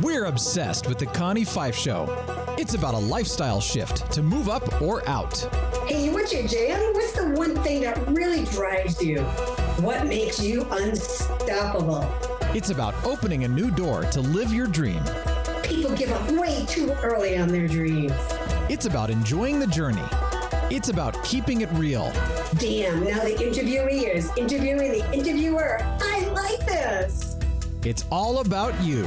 We're obsessed with the Connie Fife Show. It's about a lifestyle shift to move up or out. Hey, what's your jam? What's the one thing that really drives you? What makes you unstoppable? It's about opening a new door to live your dream. People give up way too early on their dreams. It's about enjoying the journey. It's about keeping it real. Damn, now the interviewee is interviewing the interviewer. I like this. It's all about you.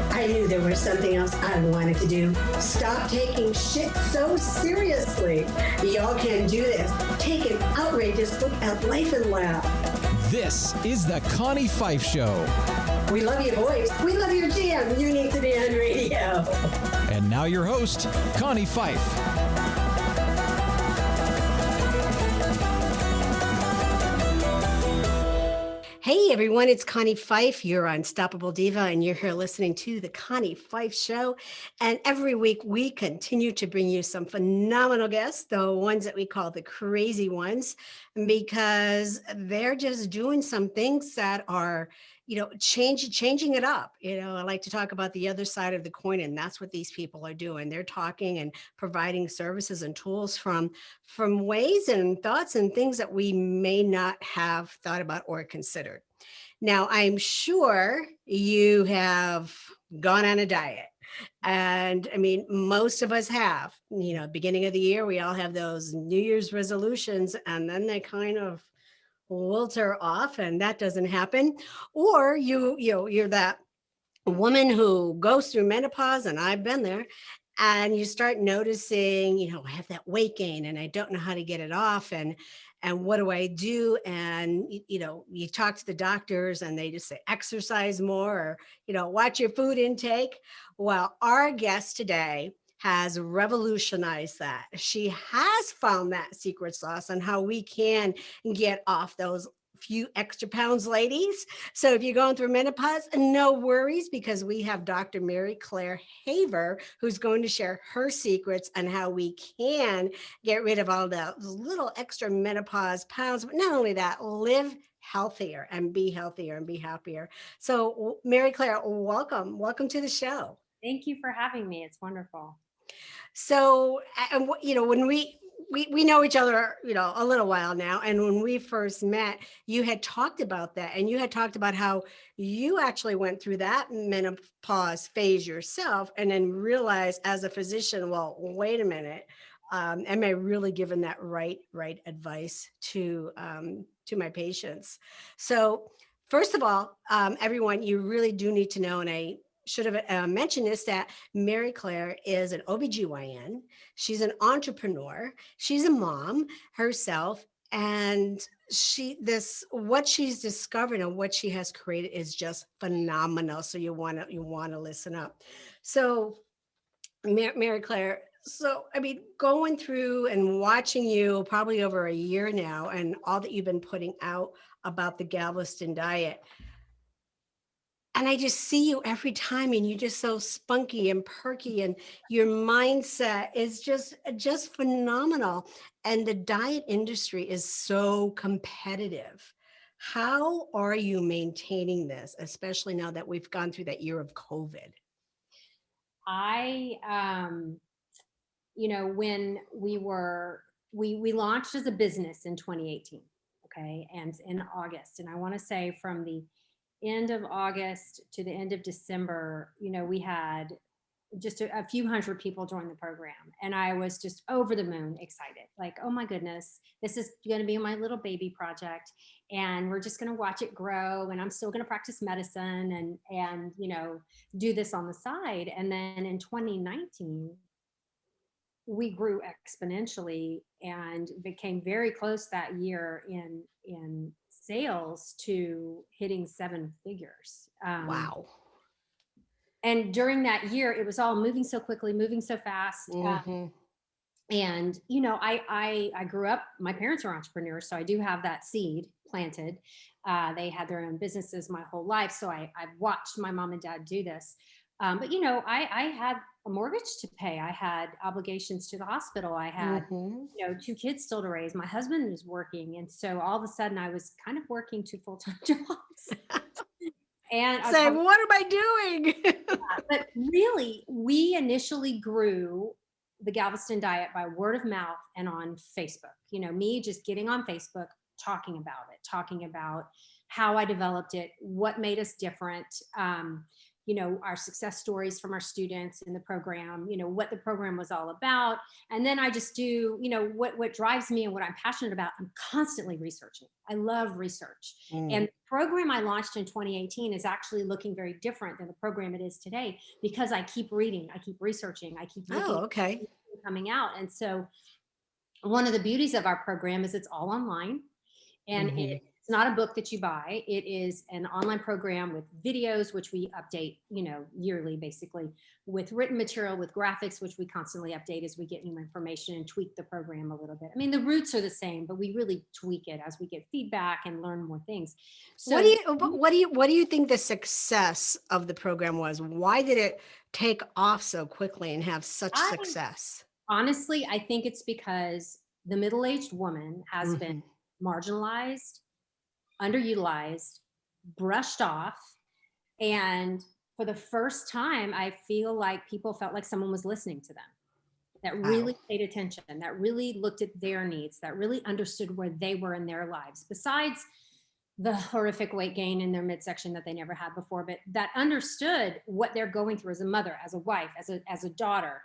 I knew there was something else I wanted to do. Stop taking shit so seriously. Y'all can do this. Take an outrageous look at life and laugh. This is the Connie Fife Show. We love your voice. We love your jam. You need to be on radio. And now your host, Connie Fife. Hey everyone, it's Connie Fife. You're Unstoppable Diva, and you're here listening to the Connie Fife Show. And every week we continue to bring you some phenomenal guests, the ones that we call the crazy ones, because they're just doing some things that are, changing it up. I like to talk about the other side of the coin, and that's what these people are doing. They're talking and providing services and tools from ways and thoughts and things that we may not have thought about or considered. Now, I'm sure you have gone on a diet. And I mean, most of us have, beginning of the year, we all have those New Year's resolutions, and then they kind of wilter off, and that doesn't happen. Or you're that woman who goes through menopause, and I've been there, and you start noticing, I have that weight gain and I don't know how to get it off, and what do I do? And you talk to the doctors and they just say exercise more, or watch your food intake. Well, our guest today has revolutionized that. She has found that secret sauce on how we can get off those few extra pounds, ladies. So if you're going through menopause, no worries, because we have Dr. Mary Claire Haver, who's going to share her secrets on how we can get rid of all those little extra menopause pounds. But not only that, live healthier and be healthier and be happier. So Mary Claire, welcome to the show. Thank you for having me. It's wonderful. So, when we know each other, a little while now. And when we first met, you had talked about that, and you had talked about how you actually went through that menopause phase yourself, and then realized as a physician, well, wait a minute, am I really giving that right advice to my patients? So first of all, everyone, you really do need to know, and I should have mentioned this, that Mary Claire is an OBGYN. She's an entrepreneur. She's a mom herself. And what she's discovered and what she has created is just phenomenal. So you want to listen up. So Mary Claire, going through and watching you probably over a year now, and all that you've been putting out about the Galveston Diet, and I just see you every time, and you're just so spunky and perky, and your mindset is just phenomenal. And the diet industry is so competitive. How are you maintaining this, especially now that we've gone through that year of COVID? When we launched as a business in 2018, okay, and in August, and I want to say from the end of August to the end of December, we had just a few hundred people join the program, and I was just over the moon excited. Like, oh my goodness, this is going to be my little baby project, and we're just going to watch it grow, and I'm still going to practice medicine and do this on the side. And then in 2019, we grew exponentially and became very close that year in sales to hitting 7 figures. Wow. And during that year, it was all moving so quickly, moving so fast. Mm-hmm. And, I grew up, my parents were entrepreneurs, so I do have that seed planted. They had their own businesses my whole life. So I've watched my mom and dad do this. But, I had a mortgage to pay. I had obligations to the hospital. I had, 2 kids still to raise. My husband was working. And so all of a sudden I was kind of working 2 full-time jobs. And say, what am I doing? But really, we initially grew the Galveston Diet by word of mouth and on Facebook. Me just getting on Facebook, talking about how I developed it, what made us different, our success stories from our students in the program, what the program was all about. And then I just do, what drives me and what I'm passionate about. I'm constantly researching. I love research. And the program I launched in 2018 is actually looking very different than the program it is today, because I keep reading, I keep researching, I keep looking coming out. And so one of the beauties of our program is it's all online, and it's not a book that you buy. It is an online program with videos, which we update, yearly, basically, with written material, with graphics, which we constantly update as we get new information and tweak the program a little bit. I mean, the roots are the same, but we really tweak it as we get feedback and learn more things. So what do you think the success of the program was? Why did it take off so quickly and have such success? Honestly, I think it's because the middle-aged woman has been marginalized, underutilized, brushed off. And for the first time, I feel like people felt like someone was listening to them, that really paid attention, that really looked at their needs, that really understood where they were in their lives, besides the horrific weight gain in their midsection that they never had before, but that understood what they're going through as a mother, as a wife, as a daughter,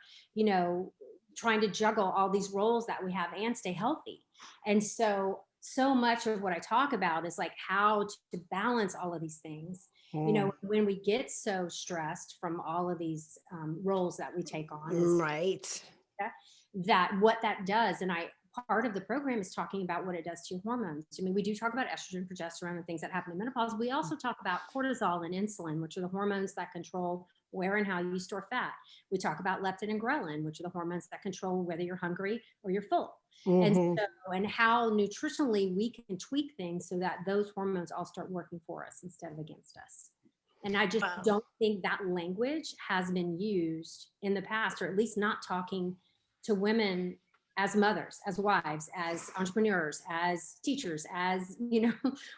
trying to juggle all these roles that we have and stay healthy. And so much of what I talk about is like how to balance all of these things. When we get so stressed from all of these roles that we take on, that what that does. And part of the program is talking about what it does to your hormones. I mean, we do talk about estrogen, progesterone, and things that happen in menopause. We also talk about cortisol and insulin, which are the hormones that control where and how you store fat. We talk about leptin and ghrelin, which are the hormones that control whether you're hungry or you're full. And how nutritionally we can tweak things so that those hormones all start working for us instead of against us. And I just don't think that language has been used in the past, or at least not talking to women as mothers, as wives, as entrepreneurs, as teachers, as,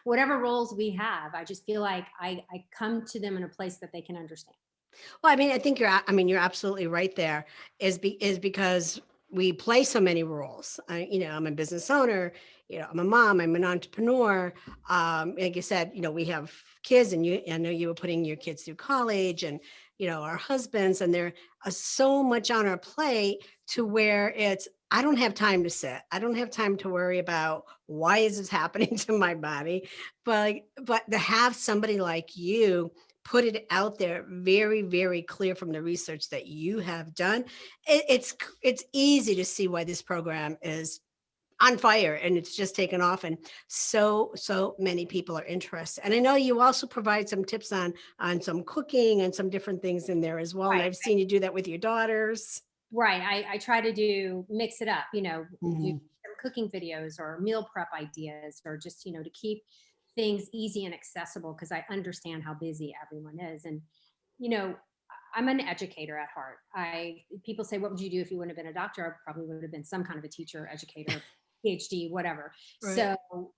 whatever roles we have. I just feel like I come to them in a place that they can understand. Well, I mean, I think you're absolutely right there, is because we play so many roles. I'm a business owner, I'm a mom, I'm an entrepreneur. Like you said, we have kids, and I know you were putting your kids through college, and, our husbands, and there is so much on our plate to where I don't have time to sit. I don't have time to worry about why is this happening to my body, but to have somebody like you put it out there very, very clear from the research that you have done, it's easy to see why this program is on fire and it's just taken off, and so many people are interested. And I know you also provide some tips on some cooking and some different things in there as well. And I've seen you do that with your daughters. Right. I try to mix it up, do some cooking videos or meal prep ideas, or just, to keep things easy and accessible, because I understand how busy everyone is. And, I'm an educator at heart. People say, what would you do if you wouldn't have been a doctor? I probably would have been some kind of a teacher, educator, PhD, whatever. Right. So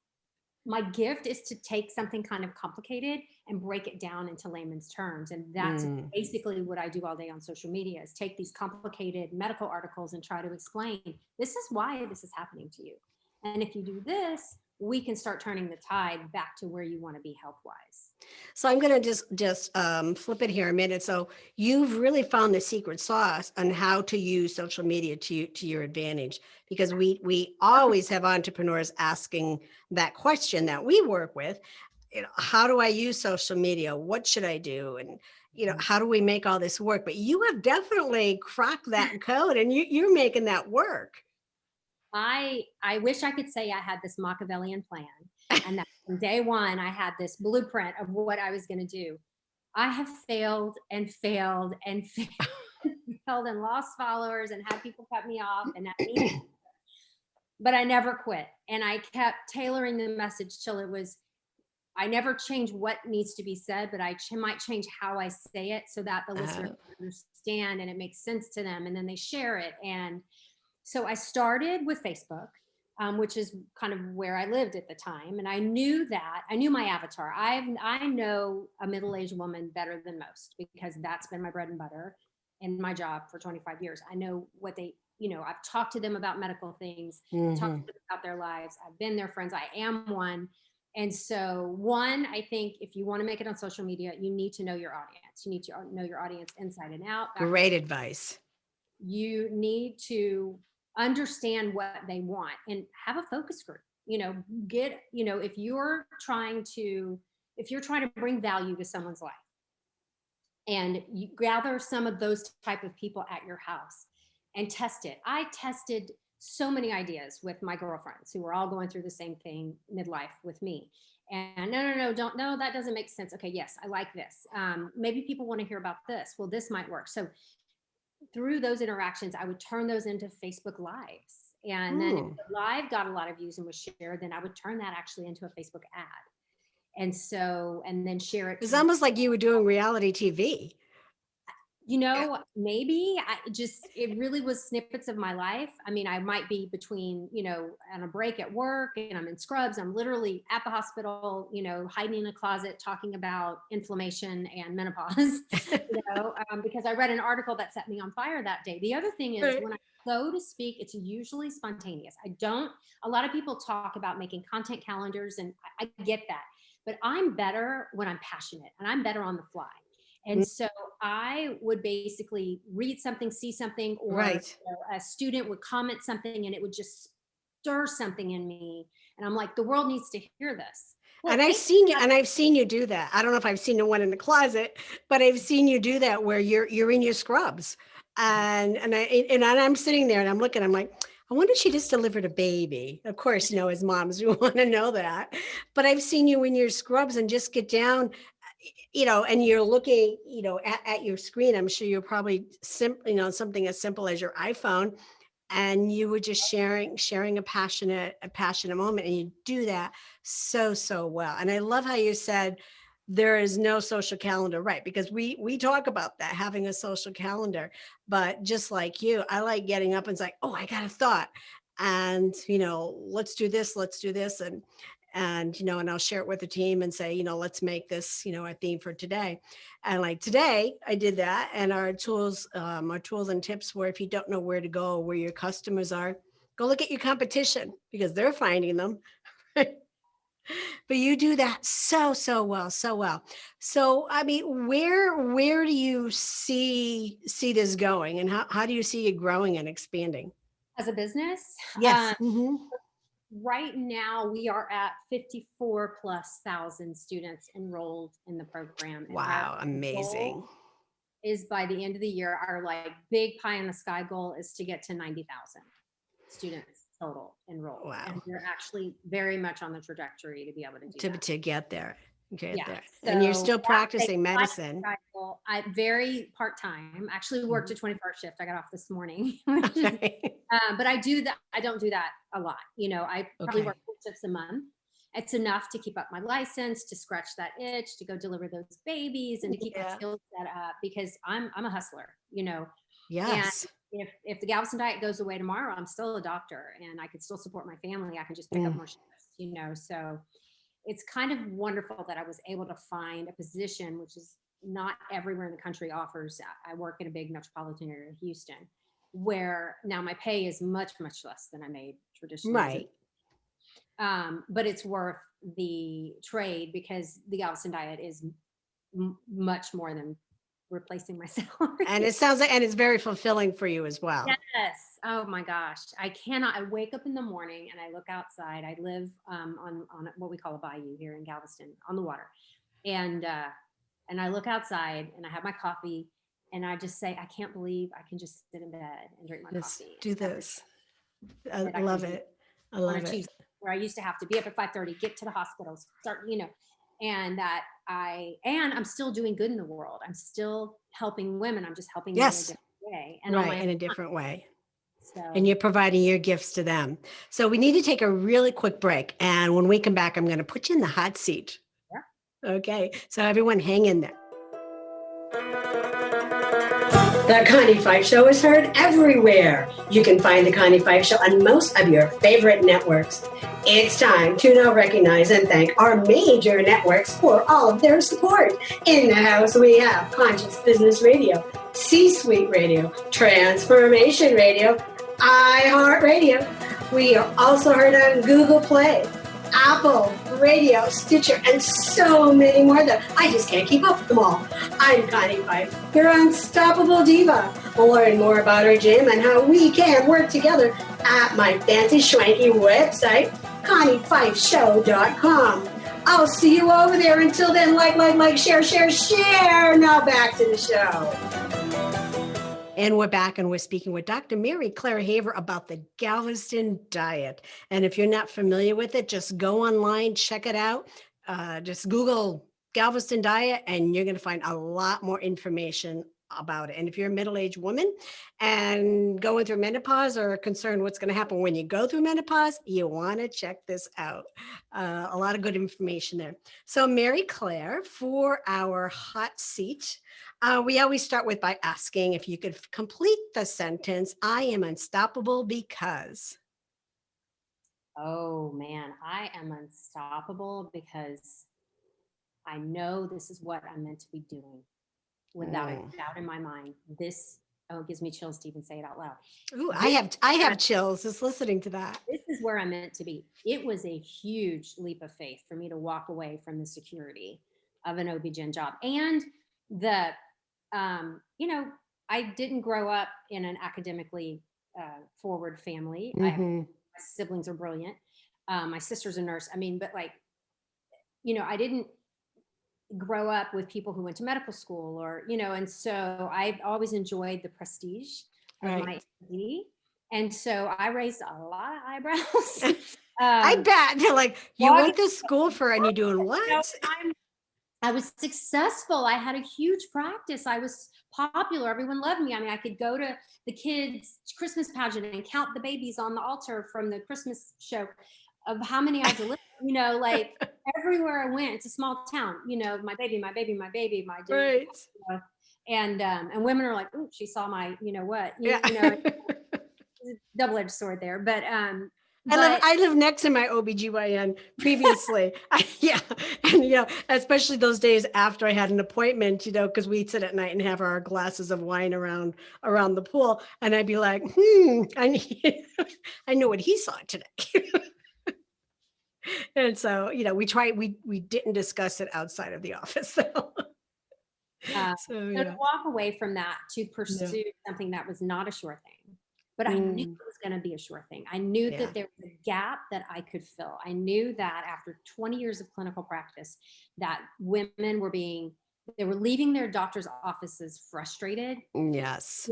my gift is to take something kind of complicated and break it down into layman's terms. And that's basically what I do all day on social media, is take these complicated medical articles and try to explain, this is why this is happening to you. And if you do this, we can start turning the tide back to where you want to be health-wise. So I'm going to just flip it here a minute. So you've really found the secret sauce on how to use social media to your advantage, because we always have entrepreneurs asking that question that we work with. How do I use social media? What should I do? And how do we make all this work? But you have definitely cracked that code, and you're making that work. I wish I could say I had this Machiavellian plan, and that from day one I had this blueprint of what I was going to do. I have failed and failed and failed and lost followers and had people cut me off, and but I never quit, and I kept tailoring the message till it was. I never change what needs to be said, but I might change how I say it so that the listener can understand and it makes sense to them, and then they share it. And so I started with Facebook, which is kind of where I lived at the time. And I knew my avatar. I know a middle-aged woman better than most because that's been my bread and butter and my job for 25 years. I know what they, I've talked to them about medical things, talked to them about their lives. I've been their friends. I am one. And so I think if you want to make it on social media, you need to know your audience. You need to know your audience inside and out. Great advice. You need to understand what they want and have a focus group. If you're trying to bring value to someone's life, and you gather some of those type of people at your house and test it. I tested so many ideas with my girlfriends who were all going through the same thing midlife with me. And no, that doesn't make sense. Okay, yes, I like this. Maybe people want to hear about this. Well, this might work. So through those interactions, I would turn those into Facebook Lives. And then if the live got a lot of views and was shared, then I would turn that actually into a Facebook ad. And then share it. It's almost like you were doing reality TV. Maybe it really was snippets of my life. I mean, I might be between, on a break at work and I'm in scrubs. I'm literally at the hospital, hiding in a closet, talking about inflammation and menopause, because I read an article that set me on fire that day. The other thing is when I go to speak, it's usually spontaneous. A lot of people talk about making content calendars, and I get that. But I'm better when I'm passionate and I'm better on the fly. And so I would basically read something, see something, or a student would comment something and it would just stir something in me. And I'm like, the world needs to hear this. Well, and I've seen you do that. I don't know if I've seen the one in the closet, but I've seen you do that where you're in your scrubs. And I'm sitting there and I'm looking, I'm like, I wonder if she just delivered a baby. Of course, as moms, we want to know that. But I've seen you in your scrubs and just get down, and you're looking, at your screen. I'm sure you're probably something as simple as your iPhone, and you were just sharing a passionate moment, and you do that so well. And I love how you said there is no social calendar, right? Because we talk about that, having a social calendar, but just like you, I like getting up and it's like, oh, I got a thought, and let's do this, and I'll share it with the team and say, let's make this, a theme for today. And like today I did that, and our tools and tips were, if you don't know where to go or where your customers are, go look at your competition because they're finding them. But you do that so well. So, I mean, where do you see this going, and how do you see it growing and expanding? As a business? Yes. Right now we are at 54,000+ students enrolled in the program. Wow. Amazing. Is by the end of the year, our big pie in the sky goal is to get to 90,000 students total enrolled. Wow. And we're actually very much on the trajectory to be able to do that. To get there. There. So and you're still practicing medicine. I very part-time, actually worked a 24-hour shift. I got off this morning, but I do that. I don't do that a lot. I probably work 4 shifts a month. It's enough to keep up my license, to scratch that itch, to go deliver those babies, and to keep my skills set up, because I'm a hustler, Yes. And if the Galveston Diet goes away tomorrow, I'm still a doctor and I can still support my family. I can just pick up more shifts, so it's kind of wonderful that I was able to find a position, which is not everywhere in the country offers. I work in a big metropolitan area of Houston, where now my pay is much, much less than I made traditionally. Right. But it's worth the trade, because the Galveston Diet is much more than replacing my salary. And it sounds like, and it's very fulfilling for you as well. Yes. Oh my gosh. I wake up in the morning and I look outside. I live on what we call a bayou here in Galveston, on the water. And I look outside and I have my coffee and I just say, I can't believe I can just sit in bed and drink my coffee. Do this. I love it. I love it. Tuesday, where I used to have to be up at 5:30, get to the hospital, start, and that I'm still doing good in the world. I'm still helping women. I'm just helping them in a different way. And in a different way. So. And you're providing your gifts to them. So we need to take a really quick break. And when we come back, I'm going to put you in the hot seat. Yeah. Okay. So everyone hang in there. The Connie Fife Show is heard everywhere. You can find The Connie Fife Show on most of your favorite networks. It's time to now recognize and thank our major networks for all of their support. In the house, we have Conscious Business Radio, C-Suite Radio, Transformation Radio, iHeartRadio. We are also heard on Google Play, Apple Radio, Stitcher, and so many more that I just can't keep up with them all. I'm Connie Fife, your unstoppable diva. Learn more about our gym and how we can work together at my fancy schwanky website, ConnieFifeShow.com. I'll see you over there. Until then, like, share. Now back to the show. And we're back and we're speaking with Dr. Mary Claire Haver about the Galveston Diet. And if you're not familiar with it, just go online, check it out. Just Google Galveston Diet and you're going to find a lot more information about it. And if you're a middle-aged woman and going through menopause or concerned what's going to happen when you go through menopause, you want to check this out. A lot of good information there. So Mary Claire, for our hot seat, we always start with by asking if you could complete the sentence, I am unstoppable because. Oh man, I am unstoppable because I know this is what I'm meant to be doing without a doubt in my mind. This, it gives me chills to even say it out loud. Ooh, I have chills just listening to that. This is where I'm meant to be. It was a huge leap of faith for me to walk away from the security of an OB-GYN job. And the, I didn't grow up in an academically forward family. My siblings are brilliant. My sister's a nurse. I didn't grow up with people who went to medical school and so I've always enjoyed the prestige of my MD. And so I raised a lot of eyebrows. I bet they're like, you went to school for and you're doing what? I was successful. I had a huge practice. I was popular. Everyone loved me. I mean, I could go to the kids' Christmas pageant and count the babies on the altar from the Christmas show of how many I delivered, everywhere I went. It's a small town, my baby, right. And women are like, oh, she saw my, double-edged sword there. But I live next to my OBGYN previously. And especially those days after I had an appointment, because we'd sit at night and have our glasses of wine around the pool. And I'd be like, I know what he saw today. And so, we didn't discuss it outside of the office. So to walk away from that to pursue something that was not a sure thing, but I knew it was going to be a sure thing. I knew that there was a gap that I could fill. I knew that after 20 years of clinical practice, that women were leaving their doctor's offices frustrated. Yes.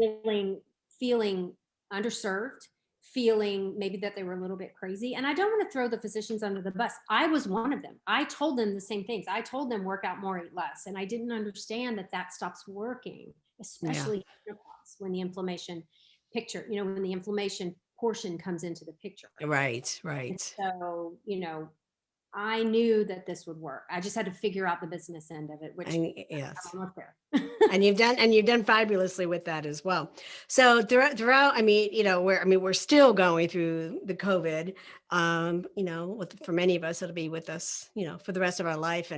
Feeling underserved, feeling maybe that they were a little bit crazy. And I don't want to throw the physicians under the bus. I was one of them. I told them the same things. I told them work out more, eat less. And I didn't understand that stops working, especially when the inflammation picture, when the inflammation portion comes into the picture. Right. And so, I knew that this would work. I just had to figure out the business end of it, which I'm almost there. and you've done fabulously with that as well. So throughout, we're still going through the COVID. For many of us, it'll be with us, for the rest of our life.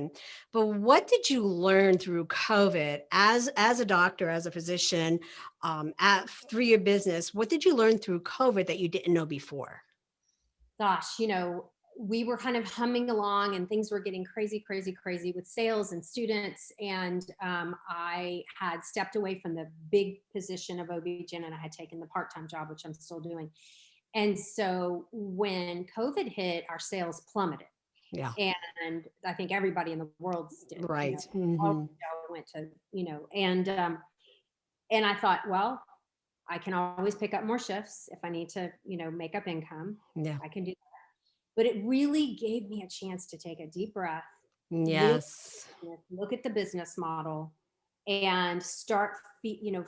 But what did you learn through COVID as a doctor, as a physician, through your business? What did you learn through COVID that you didn't know before? Gosh, we were kind of humming along and things were getting crazy with sales and students. And I had stepped away from the big position of OB-GYN and I had taken the part-time job, which I'm still doing. And so when COVID hit, our sales plummeted. Yeah. And I think everybody in the world did. Right. All went to, and I thought, well, I can always pick up more shifts if I need to, make up income. Yeah. I can do that. But it really gave me a chance to take a deep breath. Yes. Look at the business model and start,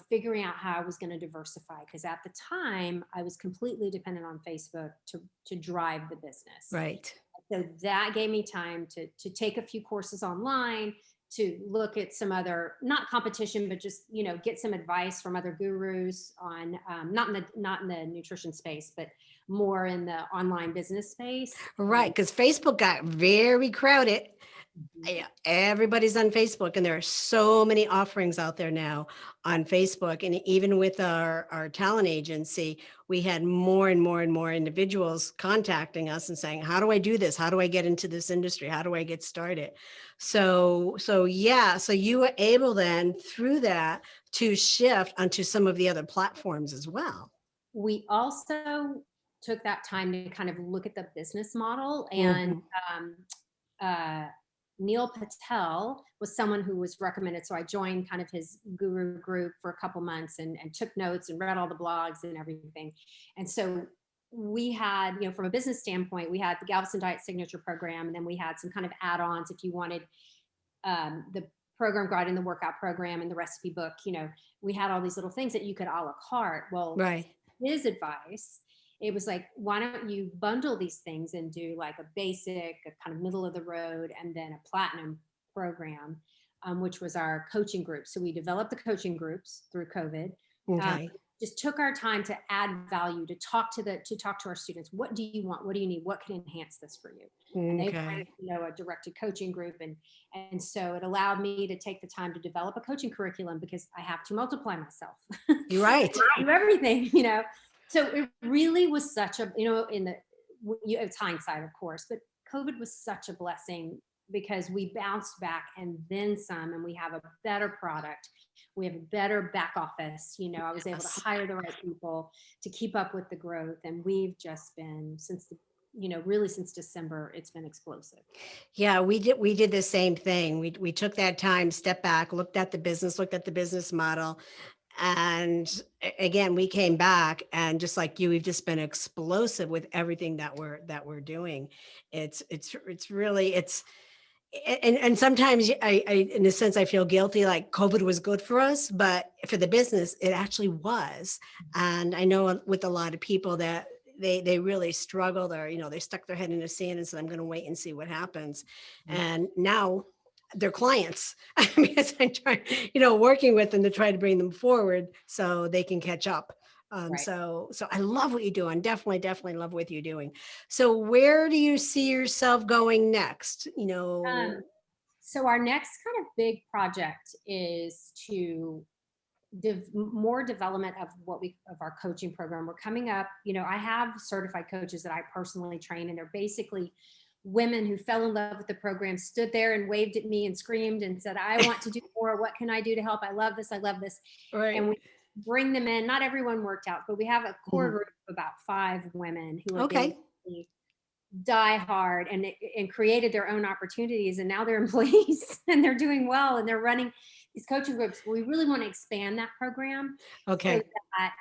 figuring out how I was going to diversify. Because at the time, I was completely dependent on Facebook to drive the business. Right. So that gave me time to take a few courses online, to look at some other, not competition, but just, get some advice from other gurus on, not in the nutrition space, but more in the online business space. Right. Because Facebook got very crowded. Mhm. Yeah, everybody's on Facebook, and there are so many offerings out there now on Facebook. And even with our talent agency, we had more and more and more individuals contacting us and saying, how do I do this? How do I get into this industry? How do I get started? So yeah, so you were able then through that to shift onto some of the other platforms as well. We also took that time to kind of look at the business model, and Mhm. Neil Patel was someone who was recommended. So I joined kind of his guru group for a couple months and took notes and read all the blogs and everything. And so we had, from a business standpoint, we had the Galveston Diet Signature Program, and then we had some kind of add-ons if you wanted the program guide and the workout program and the recipe book. We had all these little things that you could a la carte. Well, Right. his advice, it was like, why don't you bundle these things and do like a basic, a kind of middle of the road, and then a platinum program, which was our coaching group. So we developed the coaching groups through COVID. Okay. Just took our time to add value, to talk to our students. What do you want? What do you need? What can enhance this for you? And they Okay. wanted, a directed coaching group. And so it allowed me to take the time to develop a coaching curriculum, because I have to multiply myself. You're right. I do everything, So it really was such a, it's hindsight, of course, but COVID was such a blessing, because we bounced back and then some, and we have a better product. We have a better back office. I was able to hire the right people to keep up with the growth. And we've just been, really since December, it's been explosive. Yeah, we did the same thing. We took that time, stepped back, looked at the business model. And again, we came back, and just like you, we've just been explosive with everything that we're doing. It's really, and sometimes I, in a sense, I feel guilty, like COVID was good for us, but for the business, it actually was. And I know with a lot of people that they really struggled, or, they stuck their head in the sand and said, I'm going to wait and see what happens. And now they're clients, because I'm trying, working with them to try to bring them forward so they can catch up. Right. So I love what you do. And definitely love what you're doing. So where do you see yourself going next? So our next kind of big project is to more development of our coaching program. We're coming up, I have certified coaches that I personally train, and they're basically women who fell in love with the program, stood there and waved at me and screamed and said, I want to do more. What can I do to help? I love this. Right. And we bring them in. Not everyone worked out, but we have a core Mhm. group of about 5 women who are Okay. basically die hard and created their own opportunities. And now they're employees and they're doing well, and they're running these coaching groups. We really want to expand that program. Okay. So that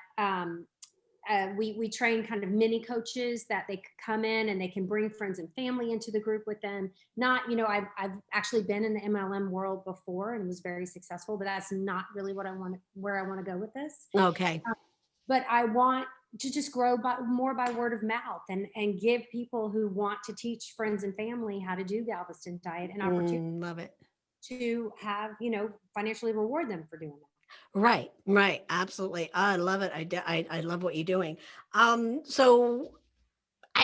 we train kind of mini coaches, that they come in and they can bring friends and family into the group with them. Not, I've actually been in the MLM world before and was very successful, but that's not really where I want to go with this. Okay. But I want to just grow more by word of mouth, and give people who want to teach friends and family how to do Galveston Diet an opportunity Love it. to have, financially reward them for doing that. Right. Absolutely. I love it. I love what you're doing. So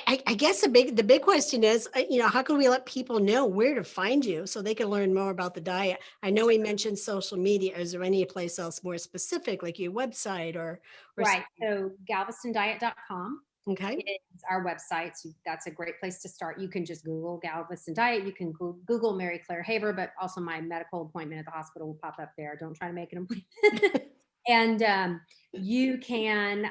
I guess the big question is, how can we let people know where to find you so they can learn more about the diet? I know we mentioned social media. Is there any place else more specific, like your website or Right. So galvestondiet.com Okay. is our website. So that's a great place to start. You can just Google Galveston Diet. You can Google Mary Claire Haver, but also my medical appointment at the hospital will pop up there. Don't try to make an appointment. And you can,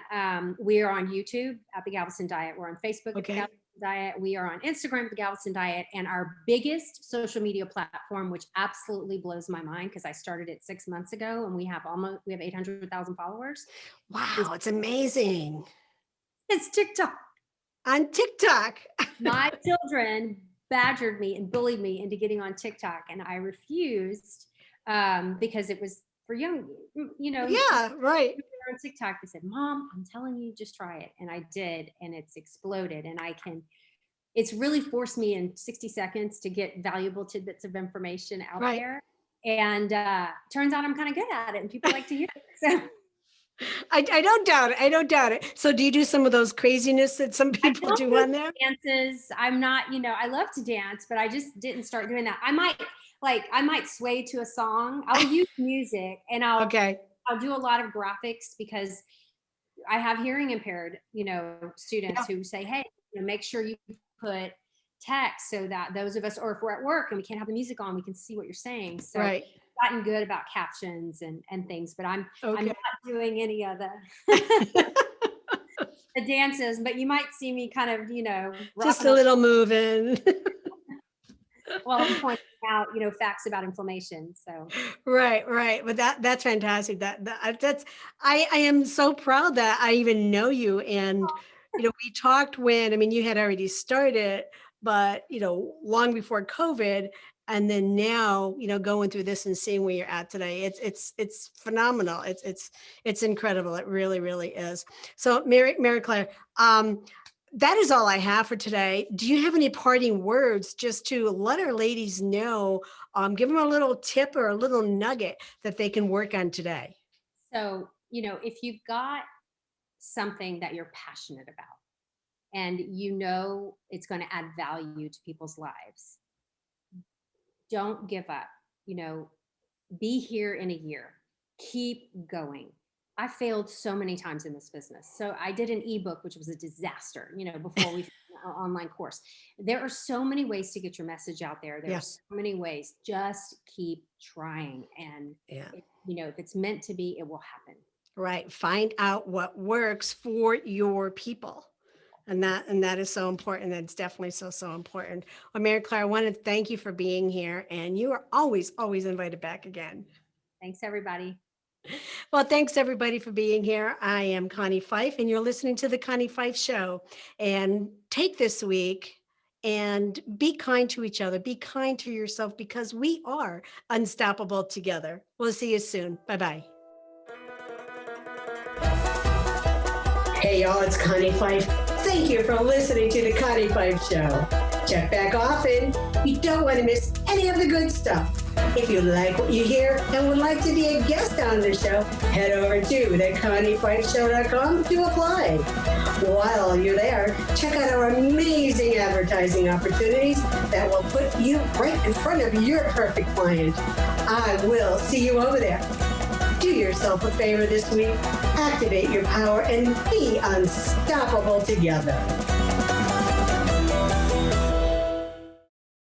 we are on YouTube at the Galveston Diet. We're on Facebook at the Okay. Galveston Diet. We are on Instagram at the Galveston Diet. And our biggest social media platform, which absolutely blows my mind, because I started it 6 months ago, and we have 800,000 followers. Wow, it's amazing. It's TikTok. On TikTok. My children badgered me and bullied me into getting on TikTok, and I refused because it was for young, Yeah, right. on TikTok. They said, Mom, I'm telling you, just try it. And I did, and it's exploded. And it's really forced me in 60 seconds to get valuable tidbits of information out Right. there. And turns out I'm kind of good at it and people like to hear it. So I don't doubt it. I don't doubt it. So do you do some of those craziness that some people do on there? Dances. I'm not, I love to dance, but I just didn't start doing that. I might sway to a song. I'll use music and I'll do a lot of graphics because I have hearing impaired, students who say, hey, make sure you put text so that those of us, or if we're at work and we can't have the music on, we can see what you're saying. So I've gotten good about captions and things, but I'm not doing any of the the dances, but you might see me kind of, just a little moving. Well, I'm pointing out, facts about inflammation. So right. But that's fantastic. That's I am so proud that I even know you. And we talked when you had already started, but long before COVID, and then now going through this and seeing where you're at today, it's phenomenal. It's incredible. It really, really is. So Mary Claire, that is all I have for today. Do you have any parting words just to let our ladies know, give them a little tip or a little nugget that they can work on today? So, if you've got something that you're passionate about and it's going to add value to people's lives, don't give up. Be here in a year. Keep going. I failed so many times in this business. So I did an ebook, which was a disaster, before we our online course. There are so many ways to get your message out there. There are so many ways. Just keep trying. And if it's meant to be, it will happen. Right. Find out what works for your people. And that is so important. That's definitely so important. Well, Mary Claire, I want to thank you for being here. And you are always invited back again. Thanks, everybody. Well, thanks everybody for being here. I am Connie Fife, and you're listening to the Connie Fife Show. And take this week and be kind to each other. Be kind to yourself because we are unstoppable together. We'll see you soon. Bye-bye. Hey, y'all, it's Connie Fife. Thank you for listening to the Connie Fife Show. Check back often. You don't want to miss any of the good stuff. If you like what you hear and would like to be a guest on the show, head over to theconniefifeshow.com to apply. While you're there, check out our amazing advertising opportunities that will put you right in front of your perfect client. I will see you over there. Do yourself a favor this week. Activate your power and be unstoppable together.